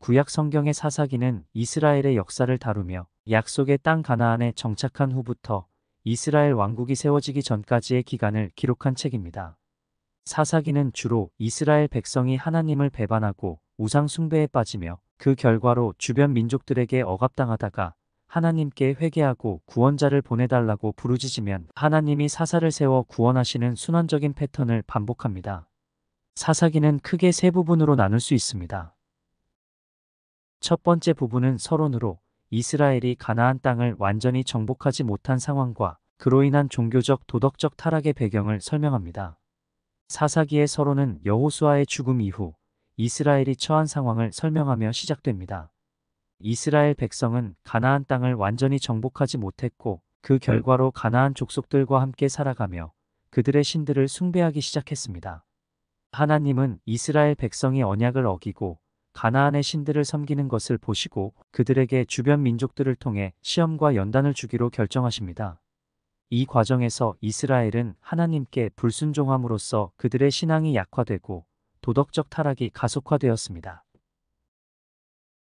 구약 성경의 사사기는 이스라엘의 역사를 다루며 약속의 땅 가나안에 정착한 후부터 이스라엘 왕국이 세워지기 전까지의 기간을 기록한 책입니다. 사사기는 주로 이스라엘 백성이 하나님을 배반하고 우상 숭배에 빠지며 그 결과로 주변 민족들에게 억압당하다가 하나님께 회개하고 구원자를 보내달라고 부르짖으면 하나님이 사사를 세워 구원하시는 순환적인 패턴을 반복합니다. 사사기는 크게 세 부분으로 나눌 수 있습니다. 첫 번째 부분은 서론으로 이스라엘이 가나안 땅을 완전히 정복하지 못한 상황과 그로 인한 종교적 도덕적 타락의 배경을 설명합니다. 사사기의 서론은 여호수아의 죽음 이후 이스라엘이 처한 상황을 설명하며 시작됩니다. 이스라엘 백성은 가나안 땅을 완전히 정복하지 못했고 그 결과로 가나안 족속들과 함께 살아가며 그들의 신들을 숭배하기 시작했습니다. 하나님은 이스라엘 백성이 언약을 어기고 가나안의 신들을 섬기는 것을 보시고 그들에게 주변 민족들을 통해 시험과 연단을 주기로 결정하십니다. 이 과정에서 이스라엘은 하나님께 불순종함으로써 그들의 신앙이 약화되고 도덕적 타락이 가속화되었습니다.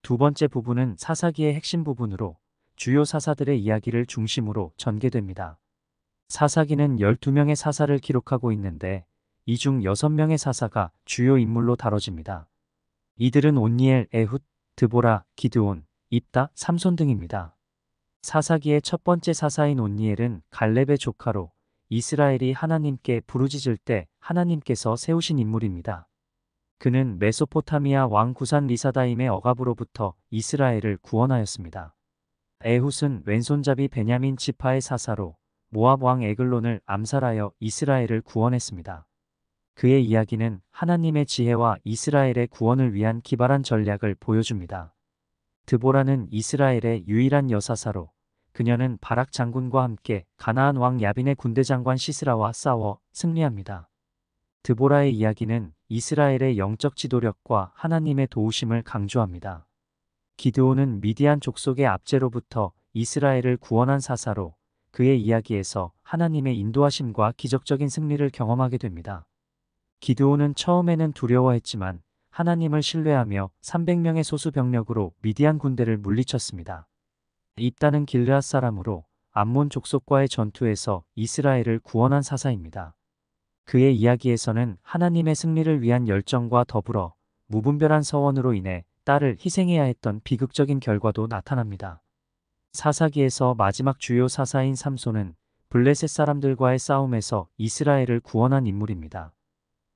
두 번째 부분은 사사기의 핵심 부분으로 주요 사사들의 이야기를 중심으로 전개됩니다. 사사기는 12명의 사사를 기록하고 있는데 이 중 6명의 사사가 주요 인물로 다뤄집니다. 이들은 온니엘, 에훗, 드보라, 기드온, 입다, 삼손 등입니다. 사사기의 첫 번째 사사인 온니엘은 갈렙의 조카로 이스라엘이 하나님께 부르짖을 때 하나님께서 세우신 인물입니다. 그는 메소포타미아 왕 구산 리사다임의 억압으로부터 이스라엘을 구원하였습니다. 에훗은 왼손잡이 베냐민 지파의 사사로 모압 왕 에글론을 암살하여 이스라엘을 구원했습니다. 그의 이야기는 하나님의 지혜와 이스라엘의 구원을 위한 기발한 전략을 보여줍니다. 드보라는 이스라엘의 유일한 여사사로 그녀는 바락 장군과 함께 가나안 왕 야빈의 군대 장관 시스라와 싸워 승리합니다. 드보라의 이야기는 이스라엘의 영적 지도력과 하나님의 도우심을 강조합니다. 기드온은 미디안 족속의 압제로부터 이스라엘을 구원한 사사로 그의 이야기에서 하나님의 인도하심과 기적적인 승리를 경험하게 됩니다. 기드온은 처음에는 두려워했지만 하나님을 신뢰하며 300명의 소수 병력으로 미디안 군대를 물리쳤습니다. 입다는 길르앗 사람으로 암몬 족속과의 전투에서 이스라엘을 구원한 사사입니다. 그의 이야기에서는 하나님의 승리를 위한 열정과 더불어 무분별한 서원으로 인해 딸을 희생해야 했던 비극적인 결과도 나타납니다. 사사기에서 마지막 주요 사사인 삼손은 블레셋 사람들과의 싸움에서 이스라엘을 구원한 인물입니다.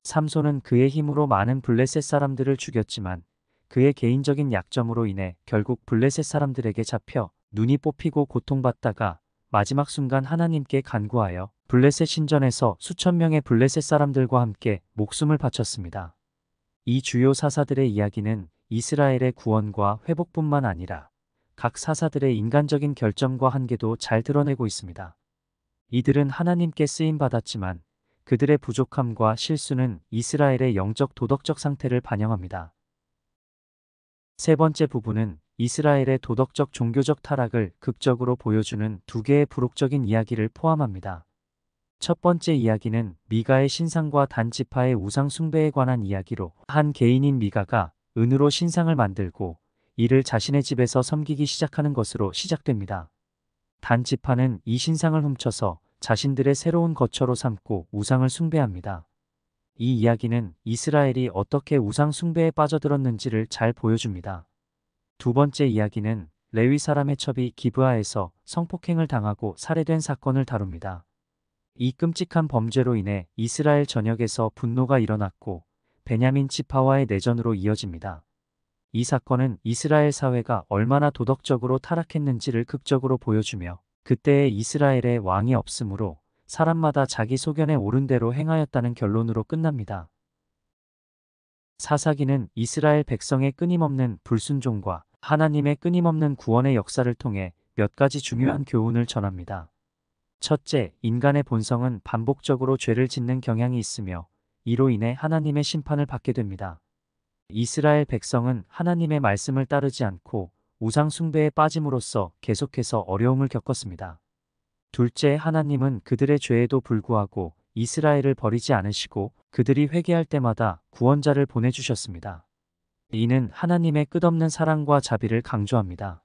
삼손은 그의 힘으로 많은 블레셋 사람들을 죽였지만 그의 개인적인 약점으로 인해 결국 블레셋 사람들에게 잡혀 눈이 뽑히고 고통받다가 마지막 순간 하나님께 간구하여 블레셋 신전에서 수천 명의 블레셋 사람들과 함께 목숨을 바쳤습니다. 이 주요 사사들의 이야기는 이스라엘의 구원과 회복뿐만 아니라 각 사사들의 인간적인 결점과 한계도 잘 드러내고 있습니다. 이들은 하나님께 쓰임받았지만 그들의 부족함과 실수는 이스라엘의 영적 도덕적 상태를 반영합니다. 세 번째 부분은 이스라엘의 도덕적 종교적 타락을 극적으로 보여주는 두 개의 부록적인 이야기를 포함합니다. 첫 번째 이야기는 미가의 신상과 단 지파의 우상 숭배에 관한 이야기로 한 개인인 미가가 은으로 신상을 만들고 이를 자신의 집에서 섬기기 시작하는 것으로 시작됩니다. 단 지파는 이 신상을 훔쳐서 자신들의 새로운 거처로 삼고 우상을 숭배합니다. 이 이야기는 이스라엘이 어떻게 우상 숭배에 빠져들었는지를 잘 보여줍니다. 두 번째 이야기는 레위 사람의 첩이 기브아에서 성폭행을 당하고 살해된 사건을 다룹니다. 이 끔찍한 범죄로 인해 이스라엘 전역에서 분노가 일어났고 베냐민 지파와의 내전으로 이어집니다. 이 사건은 이스라엘 사회가 얼마나 도덕적으로 타락했는지를 극적으로 보여주며 그때의 이스라엘의 왕이 없으므로 사람마다 자기 소견에 옳은 대로 행하였다는 결론으로 끝납니다. 사사기는 이스라엘 백성의 끊임없는 불순종과 하나님의 끊임없는 구원의 역사를 통해 몇 가지 중요한 교훈을 전합니다. 첫째, 인간의 본성은 반복적으로 죄를 짓는 경향이 있으며 이로 인해 하나님의 심판을 받게 됩니다. 이스라엘 백성은 하나님의 말씀을 따르지 않고 우상 숭배에 빠짐으로써 계속해서 어려움을 겪었습니다. 둘째, 하나님은 그들의 죄에도 불구하고 이스라엘을 버리지 않으시고 그들이 회개할 때마다 구원자를 보내주셨습니다. 이는 하나님의 끝없는 사랑과 자비를 강조합니다.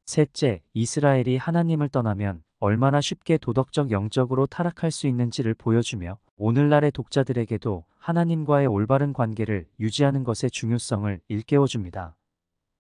셋째, 이스라엘이 하나님을 떠나면 얼마나 쉽게 도덕적 영적으로 타락할 수 있는지를 보여주며 오늘날의 독자들에게도 하나님과의 올바른 관계를 유지하는 것의 중요성을 일깨워줍니다.